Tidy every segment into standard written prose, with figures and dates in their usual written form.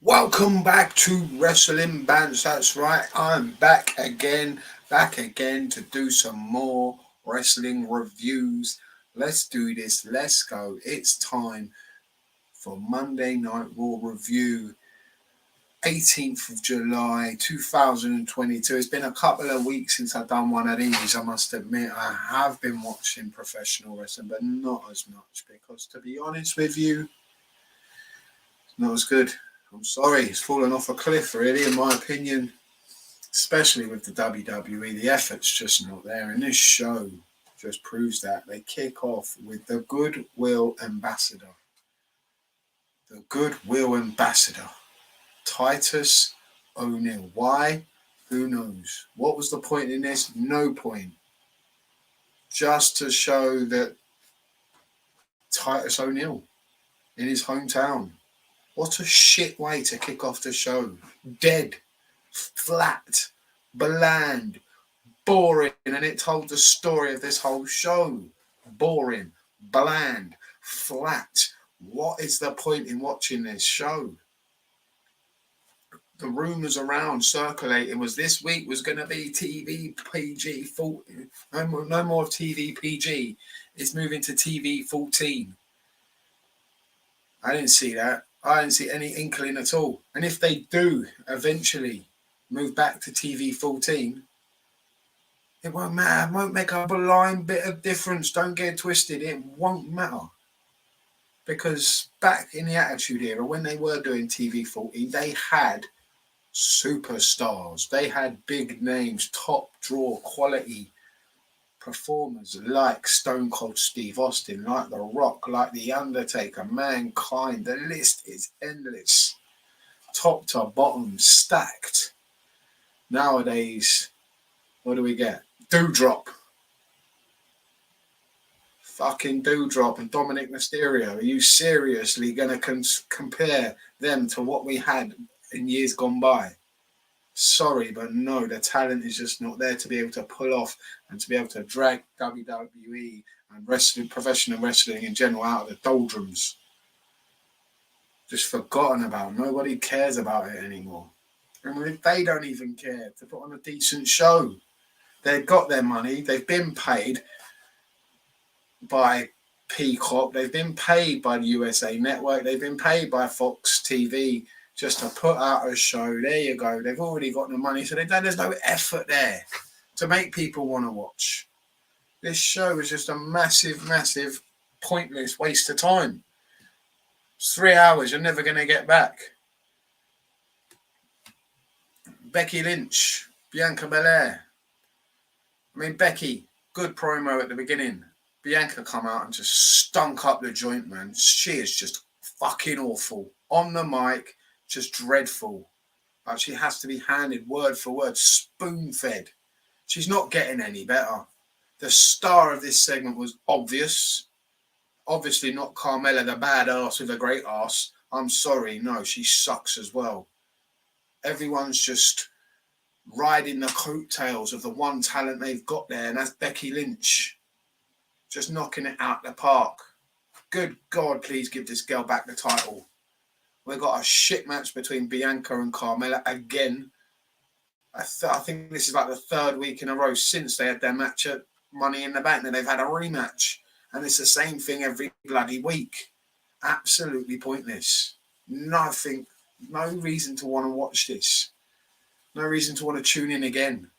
Welcome back to Wrestling Bands. That's right, I'm back again to do some more wrestling reviews. Let's do this. Let's go. It's time for Monday Night Raw review, 18th of July 2022. It's been a couple of weeks since I've done one of these. I must admit, I have been watching professional wrestling, but not as much because, to be honest with you, it's not as good. I'm sorry, it's fallen off a cliff, really, in my opinion, especially with the WWE. The effort's just not there, and this show just proves that. They kick off with the Goodwill Ambassador. The Goodwill Ambassador, Titus O'Neil. Why? Who knows? What was the point in this? No point. Just to show that Titus O'Neil in his hometown. What a shit way to kick off the show. Dead, flat, bland, boring. And it told the story of this whole show. Boring, bland, flat. What is the point in watching this show? The rumours around circulating was this week was going to be TV PG 14. No more of TV PG. It's moving to TV 14. I didn't see that. I didn't see any inkling at all. And if they do eventually move back to TV 14, it won't matter. It won't make a blind bit of difference. Don't get twisted. It won't matter. Because back in the Attitude Era, when they were doing TV 14, they had superstars. They had big names, top draw quality performers like Stone Cold Steve Austin, like The Rock, like The Undertaker, Mankind. The list is endless. Top to bottom, stacked. Nowadays, what do we get? Doudrop. Fucking Doudrop and Dominic Mysterio. Are you seriously going to compare them to what we had in years gone by? Sorry, but no, the talent is just not there to be able to pull off and to be able to drag WWE and wrestling, professional wrestling in general, out of the doldrums. Just forgotten about. Nobody cares about it anymore. And they don't even care to put on a decent show. They've got their money. They've been paid by Peacock. They've been paid by the USA Network. They've been paid by Fox TV. Just to put out a show. There you go. They've already got the money, so there's no effort there to make people want to watch. This show is just a massive, massive, pointless waste of time. It's 3 hours you're never going to get back. Becky Lynch, Bianca Belair. I mean, Becky, good promo at the beginning. Bianca come out and just stunk up the joint, man. She is just fucking awful. On the mic, just dreadful. Like she has to be handed word for word, spoon-fed. She's not getting any better. The star of this segment was obvious. Obviously not Carmella, the badass with a great ass. I'm sorry, no, she sucks as well. Everyone's just riding the coattails of the one talent they've got there, and that's Becky Lynch. Just knocking it out the park. Good God, please give this girl back the title. We've got a shit match between Bianca and Carmella again. I think this is like the third week in a row since they had their match at Money in the Bank. Then they've had a rematch. And it's the same thing every bloody week. Absolutely pointless. Nothing. No reason to want to watch this. No reason to want to tune in again.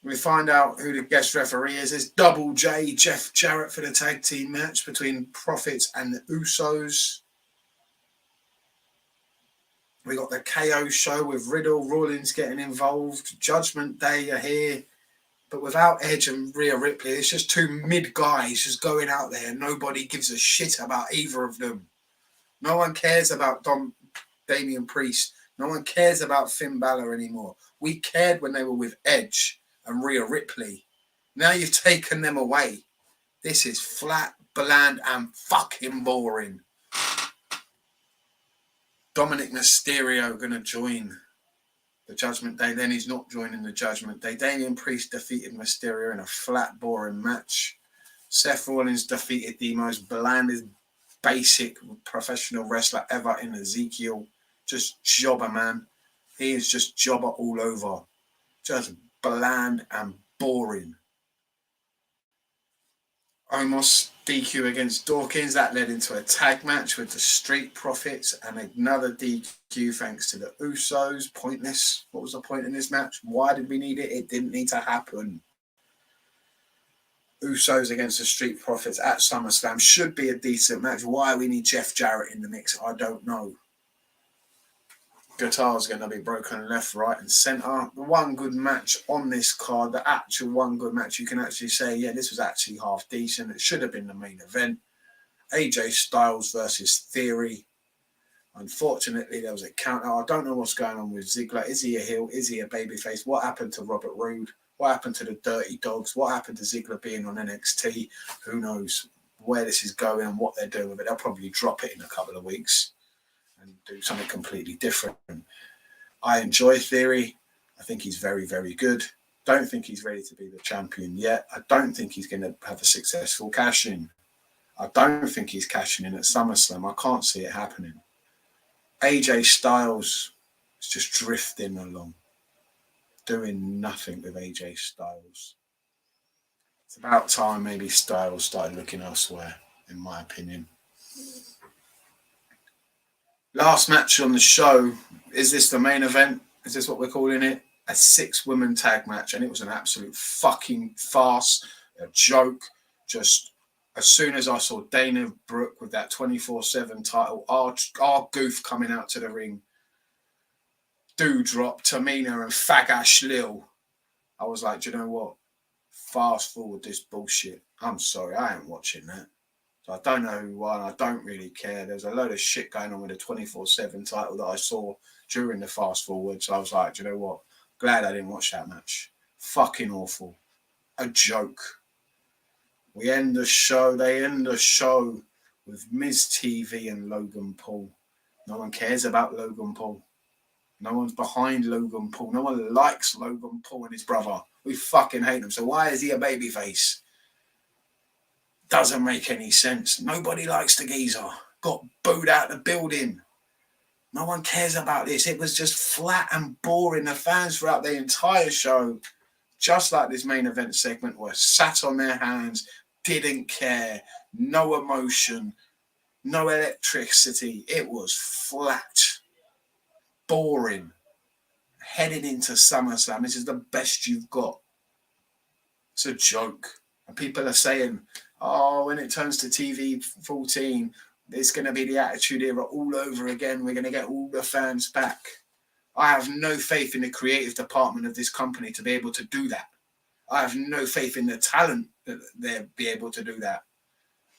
We find out who the guest referee is. It's Double J, Jeff Jarrett, for the tag team match between Profits and the Usos. We got the KO show with Riddle, Rollins getting involved. Judgment Day are here. But without Edge and Rhea Ripley, it's just two mid guys just going out there. And nobody gives a shit about either of them. No one cares about Damian Priest. No one cares about Finn Balor anymore. We cared when they were with Edge and Rhea Ripley. Now you've taken them away. This is flat, bland, and fucking boring. Dominic Mysterio going to join the Judgment Day. Then he's not joining the Judgment Day. Damian Priest defeated Mysterio in a flat, boring match. Seth Rollins defeated the most blandest basic professional wrestler ever in Ezekiel. Just jobber, man. He is just jobber all over. Just bland and boring. Omos DQ against Dawkins. That led into a tag match with the Street Profits and another DQ thanks to the Usos. Pointless. What was the point in this match? Why did we need it? It didn't need to happen. Usos against the Street Profits at SummerSlam should be a decent match. Why we need Jeff Jarrett in the mix, I don't know. Guitar's going to be broken left, right, and centre. The one good match on this card, the actual one good match, you can actually say, yeah, this was actually half decent. It should have been the main event. AJ Styles versus Theory. Unfortunately, there was a count. I don't know what's going on with Ziggler. Is he a heel? Is he a babyface? What happened to Robert Roode? What happened to the Dirty Dogs? What happened to Ziggler being on NXT? Who knows where this is going and what they're doing with it. They'll probably drop it in a couple of weeks and do something completely different. I enjoy Theory. I think he's very, very good. Don't think he's ready to be the champion yet. I don't think he's going to have a successful cash-in. I don't think he's cashing in at SummerSlam. I can't see it happening. AJ Styles is just drifting along, doing nothing with AJ Styles. It's about time maybe Styles started looking elsewhere, in my opinion. Last match on the show. Is this the main event? Is this what we're calling it? A 6-woman tag match, and it was an absolute fucking farce, a joke. Just as soon as I saw Dana Brooke with that 24/7 title, our goof coming out to the ring, Doudrop, Tamina, and Fagash Lil, I was like, do you know what? Fast forward this bullshit. I'm sorry, I ain't watching that. So I don't know who won. I don't really care. There's a load of shit going on with the 24/7 title that I saw during the fast forward. So I was like, do you know what? Glad I didn't watch that match. Fucking awful. A joke. We end the show. They end the show with Miz TV and Logan Paul. No one cares about Logan Paul. No one's behind Logan Paul. No one likes Logan Paul and his brother. We fucking hate him. So why is he a babyface? Doesn't make any sense. Nobody likes the geezer. Got booed out the building. No one cares about this. It was just flat and boring. The fans throughout the entire show, just like this main event segment, were sat on their hands, didn't care. No emotion. No electricity. It was flat. Boring. Heading into SummerSlam, this is the best you've got. It's a joke. And people are saying, oh, when it turns to TV 14, it's going to be the Attitude Era all over again. We're going to get all the fans back. I have no faith in the creative department of this company to be able to do that. I have no faith in the talent that they'll be able to do that.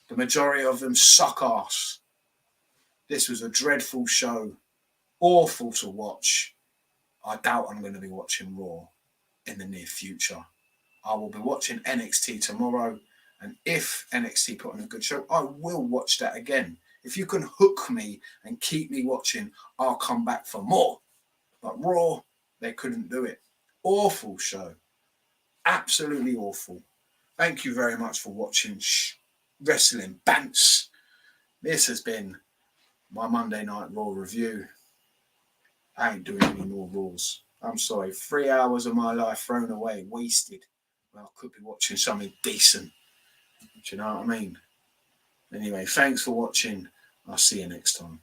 The majority of them suck ass. This was a dreadful show. Awful to watch. I doubt I'm going to be watching Raw in the near future. I will be watching NXT tomorrow. And if NXT put on a good show, I will watch that again. If you can hook me and keep me watching, I'll come back for more. But Raw, they couldn't do it. Awful show. Absolutely awful. Thank you very much for watching Wrestling Bants. This has been my Monday Night Raw review. I ain't doing any more Raws. I'm sorry. 3 hours of my life thrown away, wasted. Well, I could be watching something decent. Do you know what I mean? Anyway, thanks for watching. I'll see you next time.